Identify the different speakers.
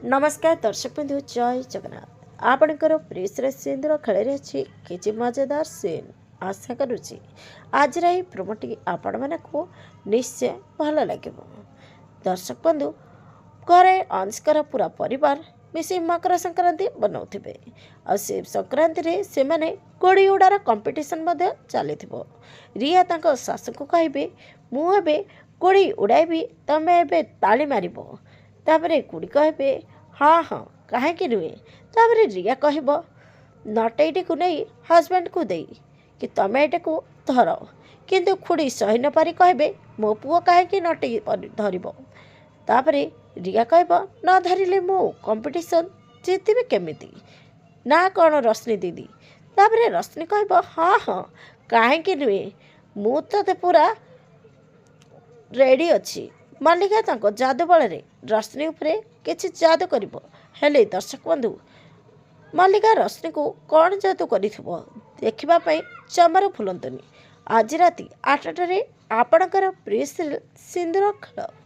Speaker 1: नमस्कार दर्शक बंधु जय जगन्नाथ आपणकर प्रिय सिंधुर खेल अच्छी किसी मजेदार सीन आशा करुच्ची आज प्रोमोटी आपण मानक निश्चय भल लगे। दर्शक बंधु घरे अंशकर पूरा परिवार मिसी मकर संक्रांति बनाऊे शिव संक्रांति से मैंने गोड़ी उड़ार कंपिटिशन चली रिया तांको सासू को कहे मुझे गोड़ी उड़ाइबी तमें ए ताली मार तापर कुड़ी कहे हाँ हाँ कहीं नुहे तापर रिया कह नटेटी को नहीं हजबैंड को दे कि तमें एटा को धर किंतु खुड़ी सही न पारी कहे मो पुओ कहीं नटे धर तापर रिया कह न धरिले मो कंपिटिशन जीतबी केमिति ना कौन रश्मि दीदी तापर रश्मि कह हाँ हाँ कहीं नुहे मु तो पूरा रेडी अच्छी मल्लिका तांको जादू बल रश्मि उपरे किछि जादू करिबो हेले दर्शक बंधु मल्लिका रश्मि को कौन जादू करिथिबो देखिबा पई जमार भूलंतुनी आज राति 8टारे आपणकर प्रिय सिंदूर खेल।